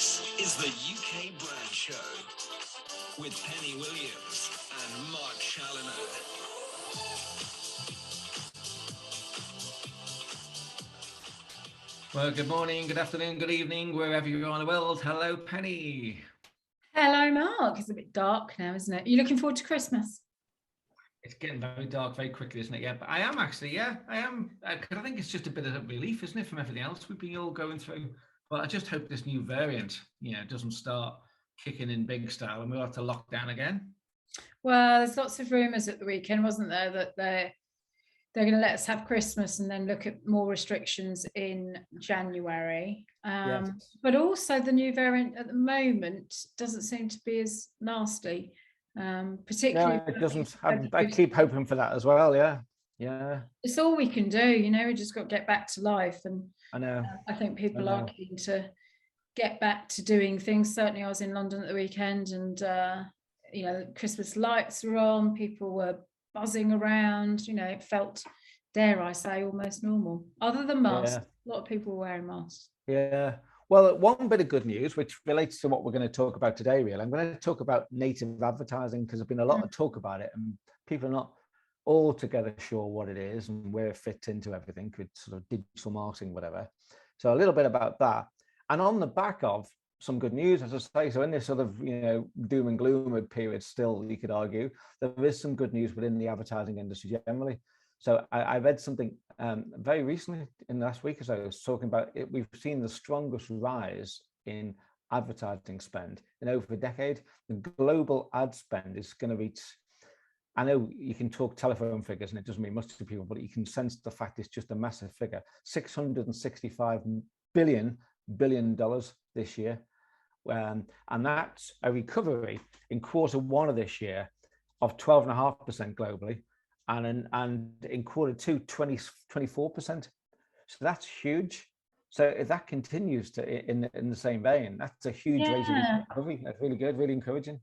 This is the UK Brand Show with Penny Williams and Mark Challoner. Well, good morning, good afternoon, good evening, wherever you are in the world. Hello, Penny. Hello, Mark. It's a bit dark now, isn't it? Are you looking forward to Christmas? It's getting very dark very quickly, isn't it? Yeah, but I am actually, I am. Because I think it's just a bit of a relief, isn't it, from everything else we've been all going through. But I just hope this new variant, doesn't start kicking in big style and we'll have to lock down again. Well, there's lots of rumours at the weekend, wasn't there, that they're going to let us have Christmas and then look at more restrictions in January. Yes. But also the new variant at the moment doesn't seem to be as nasty. Particularly. No, it doesn't. I keep hoping for that as well. Yeah. It's all we can do, we just got to get back to life. And I know. I think people are keen to get back to doing things. Certainly I was in London at the weekend and, Christmas lights were on, people were buzzing around, it felt, dare I say, almost normal. Other than masks, a lot of people were wearing masks. Yeah. Well, one bit of good news, which relates to what we're going to talk about today, really. I'm going to talk about native advertising because there's been a lot of talk about it and people are not altogether sure what it is and where it fits into everything with sort of digital marketing, whatever. So a little bit about that. And on the back of some good news, as I say, so in this sort of, doom and gloom period still, you could argue, there is some good news within the advertising industry generally. So I read something very recently in the last week or so, I was talking about it. We've seen the strongest rise in advertising spend in over a decade. The global ad spend is going to reach, I know you can talk telephone figures and it doesn't mean much to people, but you can sense the fact it's just a massive figure, $665 billion this year. And that's a recovery in Q1 of this year of 12.5% globally. And in Q2, 24%. So that's huge. So if that continues to in the same vein, that's a huge rate of recovery. That's really good, really encouraging.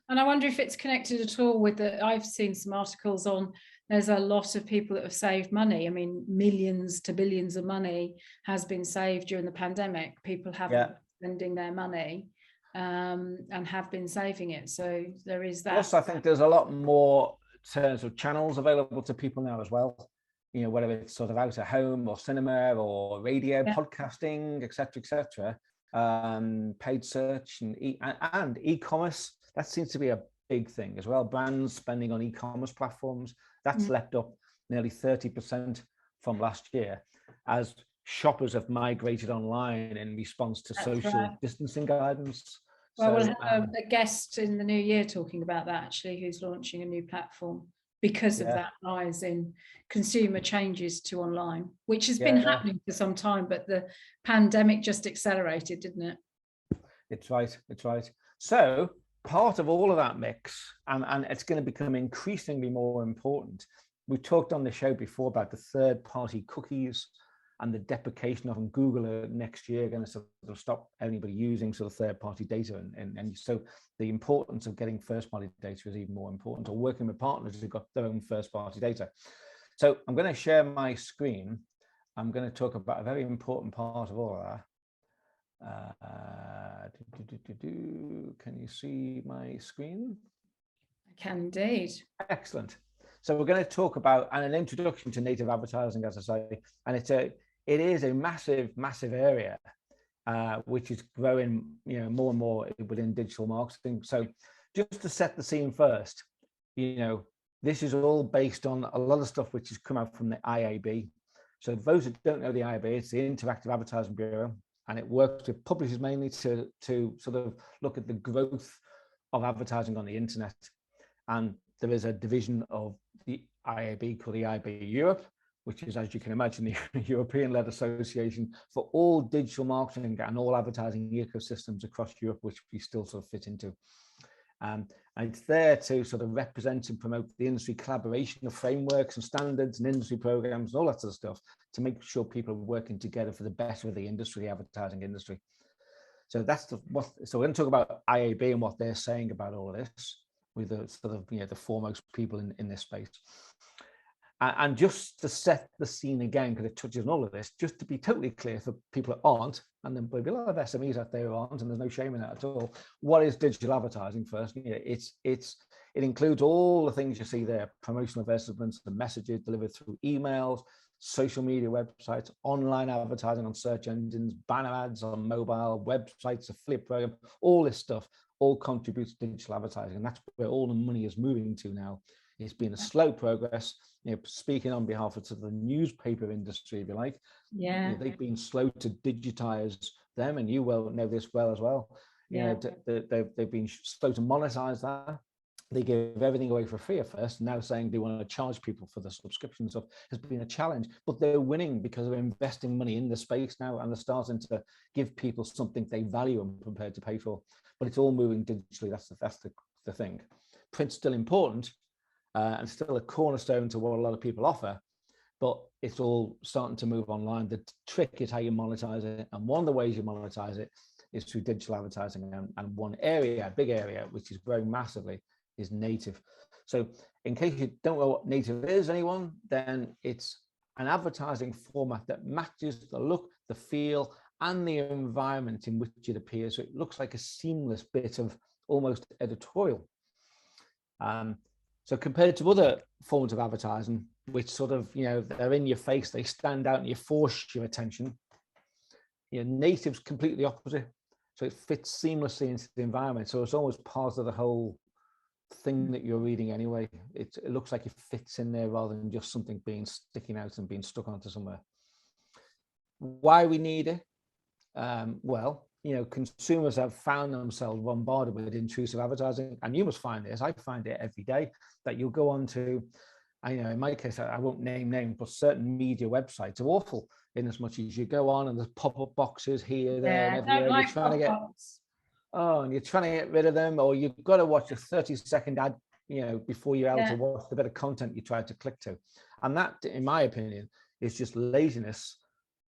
And I wonder if it's connected at all with I've seen some articles on, there's a lot of people that have saved money. I mean, millions to billions of money has been saved during the pandemic. People have been spending their money and have been saving it. So there is that. Plus, I think there's a lot more terms of channels available to people now as well, whether it's sort of out of home or cinema or radio, podcasting, etc., paid search and e-commerce. That seems to be a big thing as well. Brands spending on e-commerce platforms, that's leapt up nearly 30% from last year as shoppers have migrated online in response to social distancing guidance. Well, we'll have a guest in the new year talking about that, actually, who's launching a new platform because of that rise in consumer changes to online, which has been happening for some time, but the pandemic just accelerated, didn't it? It's right. So part of all of that mix, and it's going to become increasingly more important. We talked on the show before about the third-party cookies and the deprecation of them. Google next year going to sort of stop anybody using sort of third-party data, and so the importance of getting first-party data is even more important, or working with partners who've got their own first-party data. So I'm going to share my screen. I'm going to talk about a very important part of all of that. Can you see my screen? I can indeed. Excellent. So we're going to talk about an introduction to native advertising, as I say, and it is a massive area which is growing, more and more within digital marketing. So just to set the scene first, this is all based on a lot of stuff which has come out from the IAB. So those who don't know the IAB, it's the Interactive Advertising Bureau, and it works with publishers mainly to sort of look at the growth of advertising on the internet. And there is a division of the IAB called the IAB Europe, which is, as you can imagine, the European-led association for all digital marketing and all advertising ecosystems across Europe, which we still sort of fit into. And it's there to sort of represent and promote the industry collaboration of frameworks and standards and industry programs and all that sort of stuff to make sure people are working together for the better of the industry, the advertising industry. So that's so we're going to talk about IAB and what they're saying about all of this with the sort of, the foremost people in this space. And just to set the scene again, because it touches on all of this, just to be totally clear for people that aren't, and then there'll be a lot of SMEs out there who aren't, and there's no shame in that at all. What is digital advertising first? It includes all the things you see there: promotional advertisements, the messages delivered through emails, social media websites, online advertising on search engines, banner ads on mobile, websites, affiliate program, all this stuff all contributes to digital advertising. And that's where all the money is moving to now. It's been a slow progress. Speaking on behalf of the newspaper industry, if you like, they've been slow to digitize them, and you well know this well as well. They've been slow to monetize that. They gave everything away for free at first. Now saying they want to charge people for the subscription stuff has been a challenge, but they're winning because they're investing money in the space now, and they're starting to give people something they value and prepared to pay for. But it's all moving digitally. That's the thing. Print's still important, and still a cornerstone to what a lot of people offer, but it's all starting to move online. The trick is how you monetize it, and one of the ways you monetize it is through digital advertising. And one area, a big area, which is growing massively, is native. So in case you don't know what native is, anyone, then it's an advertising format that matches the look, the feel, and the environment in which it appears. So it looks like a seamless bit of almost editorial. So compared to other forms of advertising, which sort of, they're in your face, they stand out and you force your attention, native's completely opposite. So it fits seamlessly into the environment. So it's almost part of the whole thing that you're reading anyway. It looks like it fits in there rather than just something being sticking out and being stuck onto somewhere. Why we need it? Well, consumers have found themselves bombarded with intrusive advertising, and you must find this. I find it every day that you'll go on to, in my case, I won't name names, but certain media websites are awful in as much as you go on and there's pop-up boxes here, there, and everywhere. Like you're trying to get, and you're trying to get rid of them, or you've got to watch a 30-second ad, before you're able to watch the bit of content you tried to click to. And that, in my opinion, is just laziness,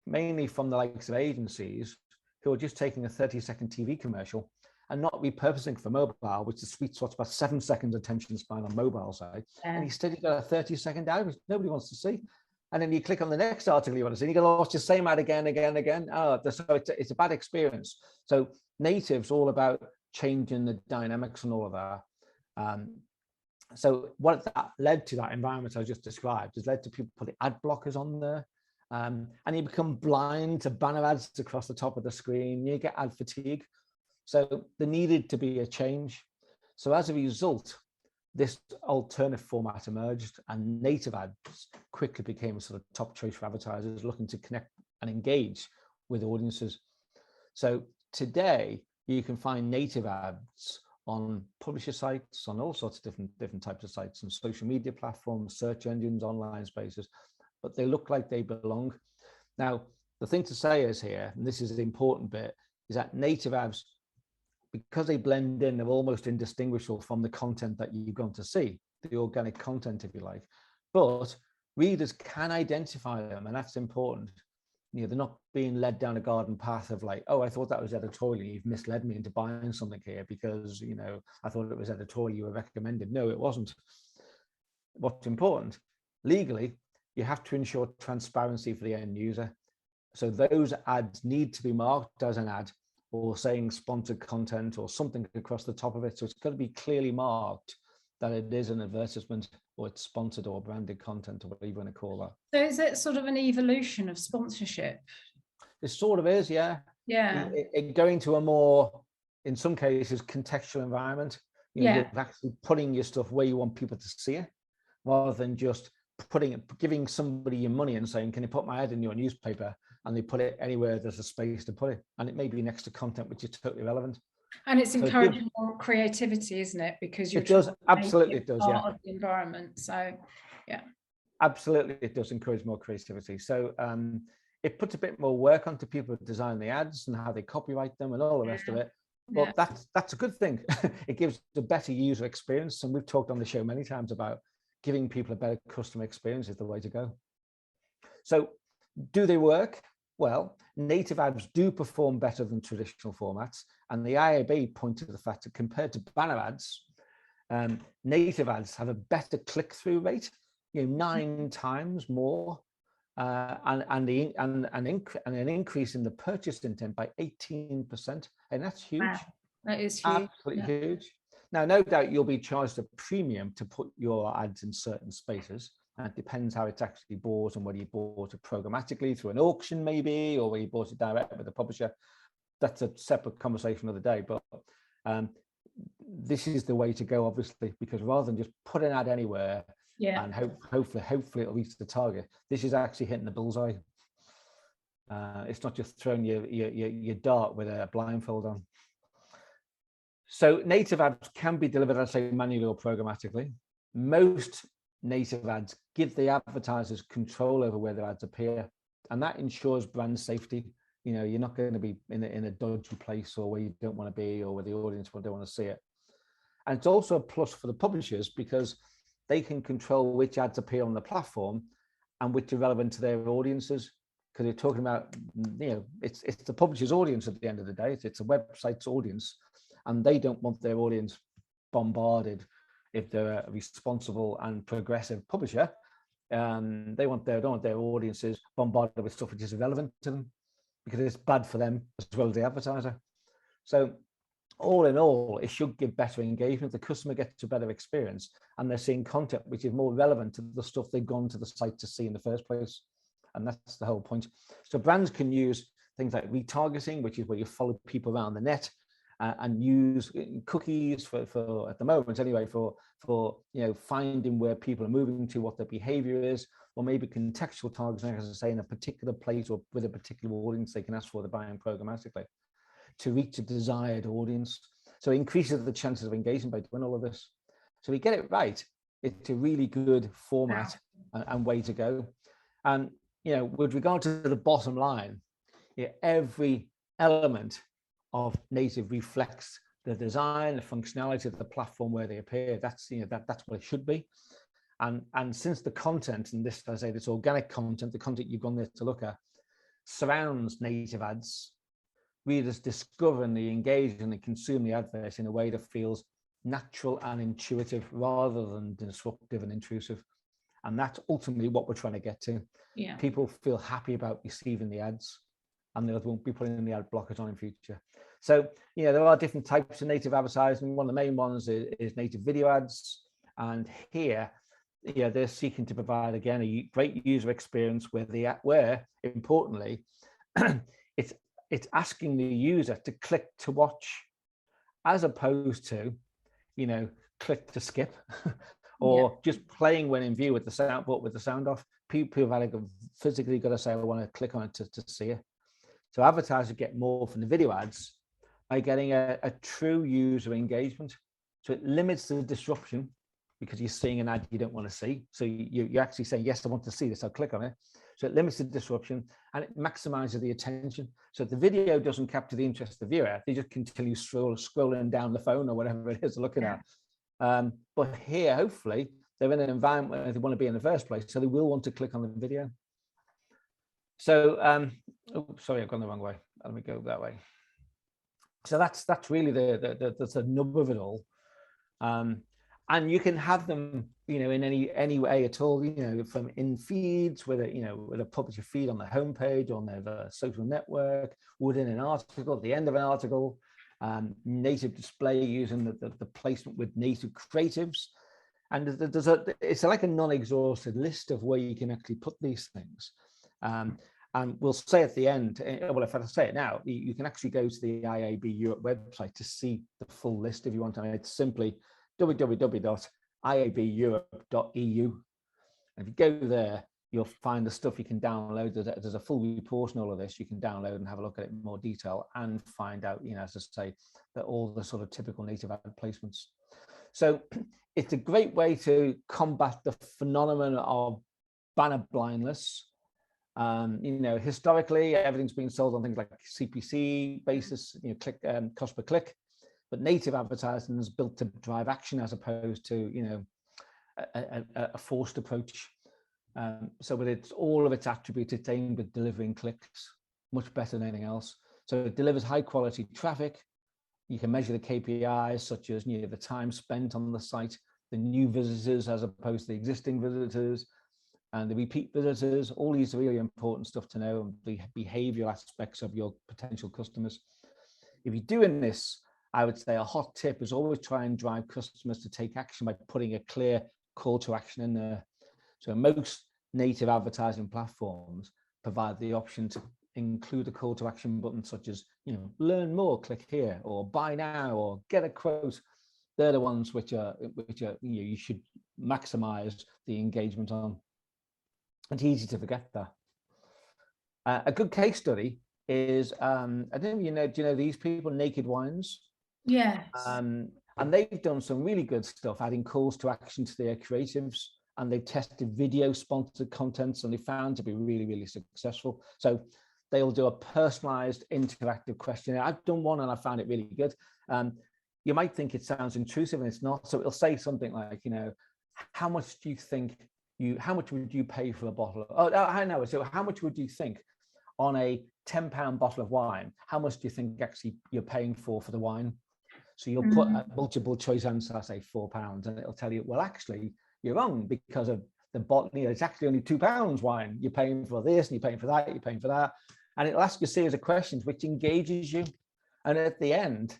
mainly from the likes of agencies who are just taking a 30-second TV commercial and not repurposing for mobile, which the sweet spot's about 7 seconds attention span on mobile side. And instead you've got a 30-second ad, which nobody wants to see. And then you click on the next article you want to see, and you're going to watch the same ad again. So it's a bad experience. So native's all about changing the dynamics and all of that. So what that led to, that environment I just described, has led to people putting ad blockers on there. And you become blind to banner ads across the top of the screen. You get ad fatigue. So there needed to be a change. So as a result, this alternative format emerged, and native ads quickly became a sort of top choice for advertisers looking to connect and engage with audiences. So today you can find native ads on publisher sites, on all sorts of different types of sites, and social media platforms, search engines, online spaces, but they look like they belong. Now, the thing to say is here, and this is the important bit, is that native ads, because they blend in, they're almost indistinguishable from the content that you're going to see, the organic content, if you like. But readers can identify them, and that's important. They're not being led down a garden path of like, oh, I thought that was editorial. You've misled me into buying something here because, I thought it was editorial you were recommended. No, it wasn't. What's important, legally, you have to ensure transparency for the end user. So those ads need to be marked as an ad, or saying sponsored content or something across the top of it. So it's got to be clearly marked that it is an advertisement, or it's sponsored or branded content, or whatever you want to call that. So is it sort of an evolution of sponsorship? It sort of is, yeah. Yeah. Going to a more, in some cases, contextual environment. You're actually putting your stuff where you want people to see it, rather than just giving somebody your money and saying, can you put my ad in your newspaper? And they put it anywhere there's a space to put it. And it may be next to content which is totally irrelevant. And it's encouraging more creativity, isn't it? Because you're it does, absolutely it does, yeah. Part of the environment. So, yeah. Absolutely, it does encourage more creativity. So it puts a bit more work onto people who design the ads and how they copyright them and all the rest of it. But that's a good thing. It gives a better user experience. And we've talked on the show many times about giving people a better customer experience is the way to go. So do they work? Well, native ads do perform better than traditional formats. And the IAB pointed to the fact that compared to banner ads, native ads have a better click-through rate 9 times more, and an increase in the purchase intent by 18%, and that's huge. Wow, that is huge. Absolutely huge. Now, no doubt you'll be charged a premium to put your ads in certain spaces, and it depends how it's actually bought and whether you bought it programmatically through an auction maybe, or whether you bought it direct with the publisher. That's a separate conversation of the day, but this is the way to go, obviously, because rather than just put an ad anywhere and hopefully it'll reach the target, this is actually hitting the bullseye. It's not just throwing your dart with a blindfold on. So native ads can be delivered, I say, manually or programmatically. Most native ads give the advertisers control over where their ads appear, and that ensures brand safety. You're not going to be in a dodgy place or where you don't want to be or where the audience don't want to see it. And it's also a plus for the publishers because they can control which ads appear on the platform and which are relevant to their audiences. Because you're talking about, it's the publisher's audience at the end of the day. It's a website's audience, and they don't want their audience bombarded. If they're a responsible and progressive publisher, they don't want their audiences bombarded with stuff which is irrelevant to them, because it's bad for them as well as the advertiser. So all in all, it should give better engagement. The customer gets a better experience, and they're seeing content which is more relevant to the stuff they've gone to the site to see in the first place. And that's the whole point. So brands can use things like retargeting, which is where you follow people around the net, and use cookies for at the moment anyway, for finding where people are moving to, what their behavior is, or maybe contextual targeting, as I say, in a particular place or with a particular audience they can ask for the buying programmatically to reach a desired audience. So it increases the chances of engagement by doing all of this. So we get it right, it's a really good format and way to go. And with regard to the bottom line, every element of native reflects the design, the functionality of the platform where they appear. That's that's what it should be. And since the content, and this, as I say, this organic content, the content you've gone there to look at, surrounds native ads, readers discover and they engage and they consume the advert in a way that feels natural and intuitive rather than disruptive and intrusive. And that's ultimately what we're trying to get to. Yeah. People feel happy about receiving the ads, and they won't be putting the ad blockers on in future. So, there are different types of native advertising. One of the main ones is native video ads. And here, they're seeking to provide, again, a great user experience where importantly, it's asking the user to click to watch, as opposed to, click to skip, or just playing when in view with the sound, but with the sound off. People have physically got to say, I want to click on it to see it. So advertisers get more from the video ads by getting a true user engagement. So it limits the disruption because you're seeing an ad you don't want to see. So you're actually saying, yes, I want to see this, I'll click on it. So it limits the disruption and it maximizes the attention. So if the video doesn't capture the interest of the viewer, they just continue scrolling down the phone or whatever it is they're looking at. But here, hopefully, they're in an environment where they want to be in the first place, so they will want to click on the video. So, sorry, I've gone the wrong way. Let me go that way. So that's really the nub of it all. And you can have them, in any way at all, from in feeds, with a publisher feed on the homepage, on their social network, within an article, at the end of an article, native display using the placement with native creatives. And it's like a non-exhausted list of where you can actually put these things. And we'll say at the end, well, if I say it now, you can actually go to the IAB Europe website to see the full list if you want. It's simply www.iabeurope.eu. If you go there, you'll find the stuff you can download. There's a full report on all of this you can download and have a look at it in more detail and find out, as I say, that all the sort of typical native ad placements. So it's a great way to combat the phenomenon of banner blindness. Historically, everything's been sold on things like CPC basis, click cost per click, but native advertising is built to drive action as opposed to, a forced approach. So with all of its attributes, it's aimed at delivering clicks much better than anything else. So it delivers high quality traffic. You can measure the KPIs such as the time spent on the site, the new visitors as opposed to the existing visitors, and the repeat visitors. All these are really important stuff to know, and the behavioral aspects of your potential customers. If you're doing this, I would say a hot tip is always try and drive customers to take action by putting a clear call to action in there. So most native advertising platforms provide the option to include a call to action button, such as, learn more, click here, or buy now, or get a quote. They're the ones which are you should maximize the engagement on. It's easy to forget that. A good case study is I don't know, do you know these people, Naked Wines? Yes. And they've done some really good stuff, adding calls to action to their creatives, and they've tested video sponsored contents, and they found to be really, really successful. So they'll do a personalized interactive questionnaire. I've done one and I found it really good. You might think it sounds intrusive, and it's not. So it'll say something like, how much do you think how much would you pay for a bottle? I know. So how much would you think on a £10 bottle of wine? How much do you think actually you're paying for the wine? So you'll put a multiple choice answer, say £4, and it'll tell you, well, actually, you're wrong because of the bottle. It's actually only £2 wine. You're paying for this, and you're paying for that, you're paying for that. And it'll ask you a series of questions which engages you. And at the end,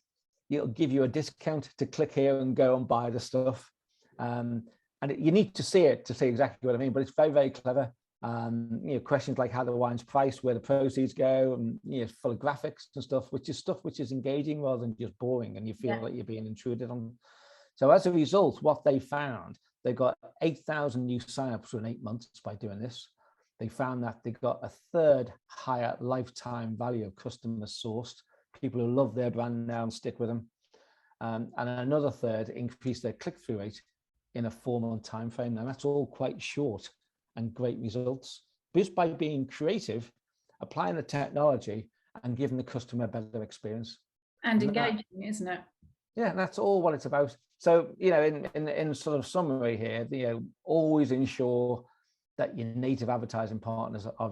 it'll give you a discount to click here and go and buy the stuff. And you need to see it to see exactly what I mean, but it's very, very clever. Questions like how the wine's priced, where the proceeds go, and full of graphics and stuff which is engaging rather than just boring, and you feel like you're being intruded on. So as a result, what they found, they got 8,000 new signups within 8 months by doing this. They found that they got a third higher lifetime value of customers sourced, people who love their brand now and stick with them, and another third increased their click-through rate in a 4-month time frame. And that's all quite short and great results, just by being creative, applying the technology, and giving the customer a better experience. And engaging, isn't it? Yeah, that's all what it's about. So, in sort of summary here, always ensure that your native advertising partners are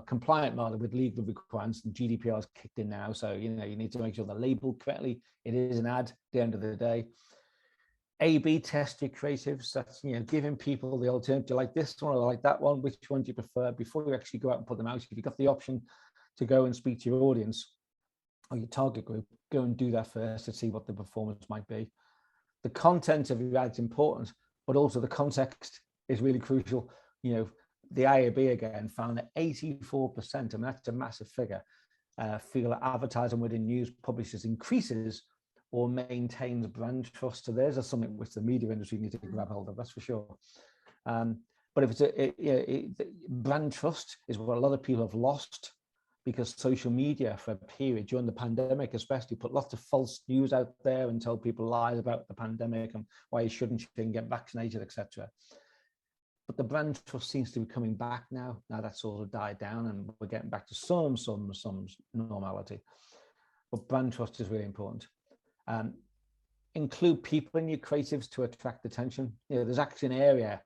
compliant rather with legal requirements, and GDPR has kicked in now. So, you need to make sure they're labeled correctly. It is an ad at the end of the day. A/B test your creatives. That's, giving people the alternative. Do you like this one or like that one? Which one do you prefer? Before you actually go out and put them out, if you've got the option to go and speak to your audience or your target group, go and do that first to see what the performance might be. The content of your ad's important, but also the context is really crucial. The IAB again found that 84%, and that's a massive figure, feel that advertising within news publishers increases or maintains brand trust. So there's something which the media industry needs to grab hold of, that's for sure. But if it's brand trust is what a lot of people have lost, because social media for a period during the pandemic especially put lots of false news out there and told people lies about the pandemic and why you shouldn't get vaccinated, etc. But the brand trust seems to be coming back now. Now that's sort of died down, and we're getting back to some normality. But brand trust is really important. Include people in your creatives to attract attention. There's actually an area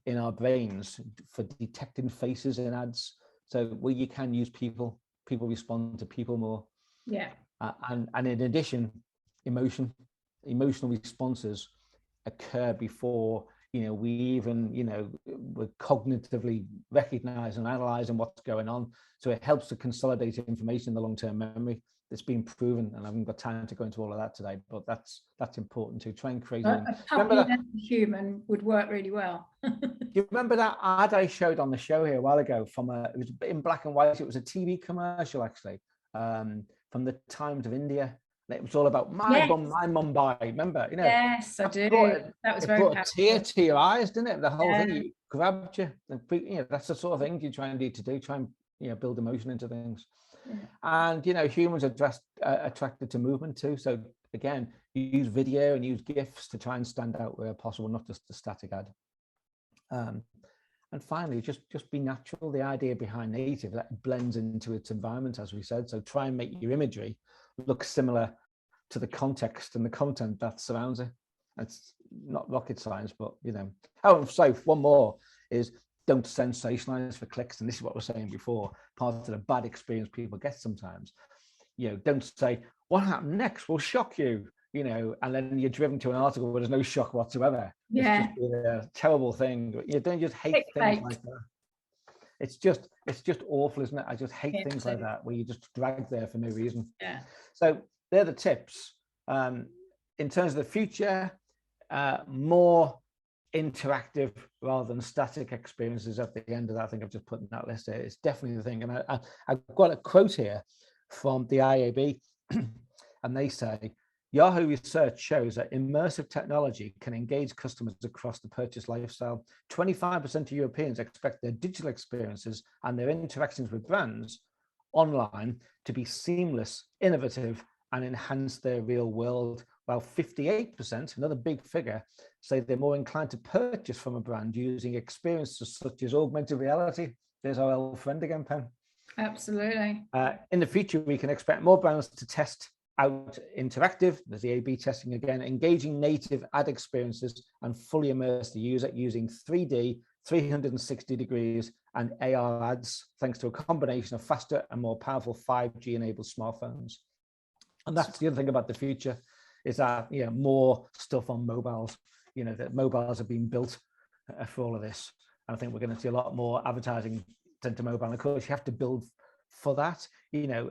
in our brains for detecting faces in ads. So where you can use people respond to people more. Yeah. And in addition, emotional responses occur before we even we're cognitively recognizing and analyzing what's going on. So it helps to consolidate information in the long-term memory. It's been proven, and I haven't got time to go into all of that today, but that's important to try and create. A puppy human would work really well. Do you remember that ad I showed on the show here a while ago? It was in black and white. It was a TV commercial actually, from the Times of India. It was all about my Mumbai. Remember? Yes, I do. That was very. It brought a tear to your eyes, didn't it? The whole thing grabbed you. That's the sort of thing you try and try and build emotion into things. Yeah. And humans are attracted to movement too. So again, you use video and use GIFs to try and stand out where possible, not just a static ad. And finally, just be natural. The idea behind native, that blends into its environment, as we said. So try and make your imagery look similar to the context and the content that surrounds it. It's not rocket science, but Oh, so one more is, don't sensationalize for clicks. And this is what we're saying before, part of the bad experience people get sometimes. Don't say, what happened next will shock you. you know, and then you're driven to an article where there's no shock whatsoever. Yeah. It's just a terrible thing. You don't just hate things like that. It's just awful, isn't it? I just hate things like that where you just drag there for no reason. Yeah. So they're the tips. In terms of the future, more interactive rather than static experiences at the end of that. I think I've just put in that list here. It's definitely the thing. And I've got a quote here from the IAB, and they say, Yahoo research shows that immersive technology can engage customers across the purchase lifestyle. 25% of Europeans expect their digital experiences and their interactions with brands online to be seamless, innovative, and enhance their real world, while 58%, another big figure, say they're more inclined to purchase from a brand using experiences such as augmented reality. There's our old friend again, Pen. Absolutely. In the future, we can expect more brands to test out interactive, there's the A/B testing again, engaging native ad experiences and fully immerse the user using 3D, 360 degrees and AR ads, thanks to a combination of faster and more powerful 5G enabled smartphones. And that's the other thing about the future, is that, you know, more stuff on mobiles, you know, that mobiles are being built for all of this. And I think we're going to see a lot more advertising sent to mobile. And of course, you have to build for that. You know,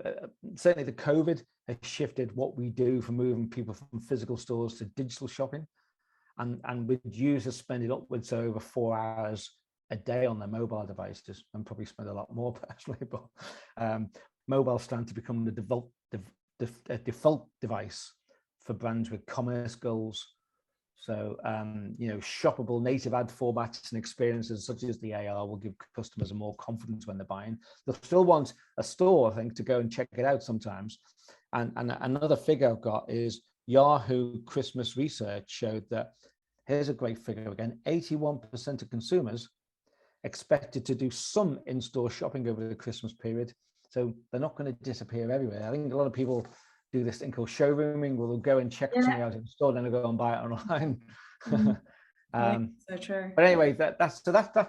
certainly the COVID has shifted what we do from moving people from physical stores to digital shopping. And with users spending upwards of over 4 hours a day on their mobile devices, and probably spend a lot more personally, but mobile's starting to become the default device for brands with commerce goals. So, you know, shoppable native ad formats and experiences such as the AR will give customers more confidence when they're buying. They'll still want a store, I think, to go and check it out sometimes. And another figure I've got is Yahoo Christmas research showed that, here's a great figure again, 81% of consumers expected to do some in-store shopping over the Christmas period. So they're not going to disappear everywhere. I think a lot of people do this thing called showrooming, where they'll go and check something out in the store, then they'll go and buy it online. So true. But anyway, that's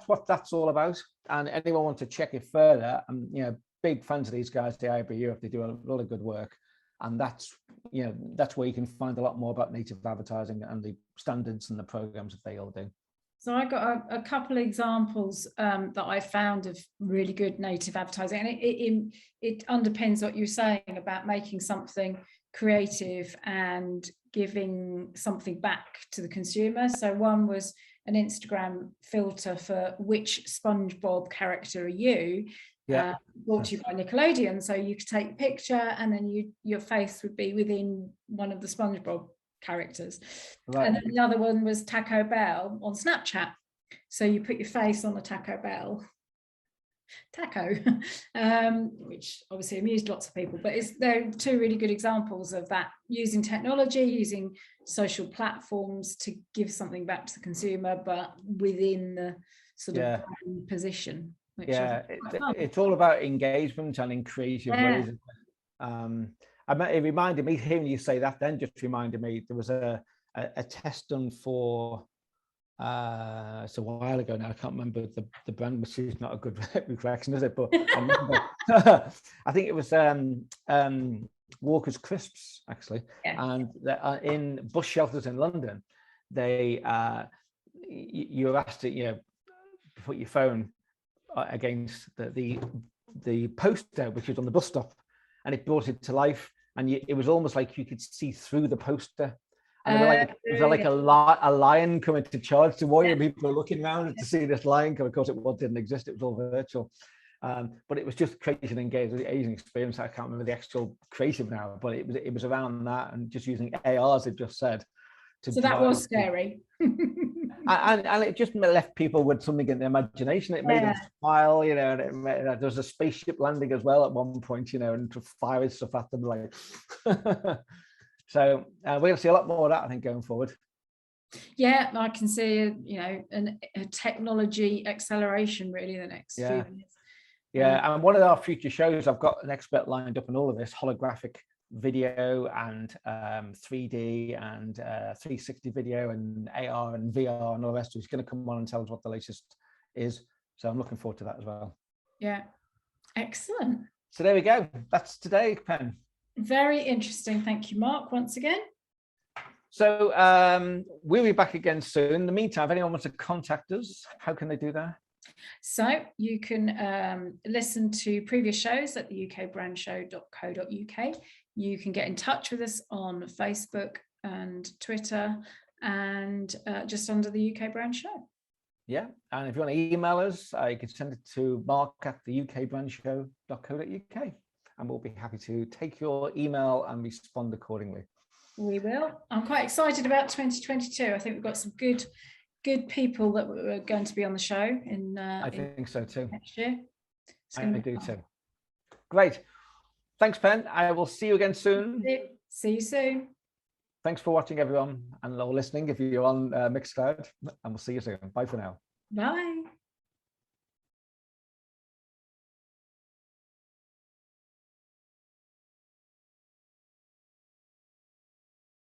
what that's all about. And anyone wants to check it further, I'm, you know, big fans of these guys, the IBU, if they do a lot of good work. And that's, you know, that's where you can find a lot more about native advertising and the standards and the programs that they all do. So I got a couple of examples that I found of really good native advertising, and it underpins what you're saying about making something creative and giving something back to the consumer. So one was an Instagram filter for which SpongeBob character are you, brought to you by Nickelodeon. So you could take a picture and then your face would be within one of the SpongeBob characters. Right. And then the other one was Taco Bell on Snapchat. So you put your face on a Taco Bell taco, which obviously amused lots of people. But they're two really good examples of that, using technology, using social platforms to give something back to the consumer, but within the sort of position. It's all about engagement and in creative ways. It reminded me, hearing you say that then just reminded me, there was a test done for, it's a while ago now, I can't remember the brand, which is not a good recollection, is it? But I remember, I think it was Walker's Crisps, actually. And in bus shelters in London, they, you were asked to, you know, put your phone against the poster, which was on the bus stop, and it brought it to life. And it was almost like you could see through the poster. And it was like a lion coming to charge to warrior. People are looking around to see this lion come. Of course, it didn't exist. It was all virtual. But it was just creating an engaging experience. I can't remember the actual creative now, but it was around that, and just using AR, as it just said. So that was scary. And it just left people with something in their imagination. It made them smile, you know, and there was a spaceship landing as well at one point, you know, and firing stuff at them, like. So we're going to see a lot more of that, I think, going forward. Yeah, I can see, you know, a technology acceleration really the next few years. Yeah, and one of our future shows, I've got an expert lined up on all of this, holographic video and 3D and 360 video and AR and VR and all the rest. He's going to come on and tell us what the latest is. So I'm looking forward to that as well. Yeah. Excellent. So there we go. That's today, Pen. Very interesting. Thank you, Mark, once again. So we'll be back again soon. In the meantime, if anyone wants to contact us, how can they do that? So you can listen to previous shows at the ukbrandshow.co.uk. You can get in touch with us on Facebook and Twitter and just under the UK Brand Show. Yeah, and if you want to email us, you can send it to mark@theukbrandshow.co.uk, and we'll be happy to take your email and respond accordingly. We will. I'm quite excited about 2022. I think we've got some good people that are going to be on the show in I think so too. Next year. I do too. Great. Thanks, Pen. I will see you again soon. See you soon. Thanks for watching, everyone, and listening if you're on Mixcloud, and we'll see you soon. Bye for now. Bye.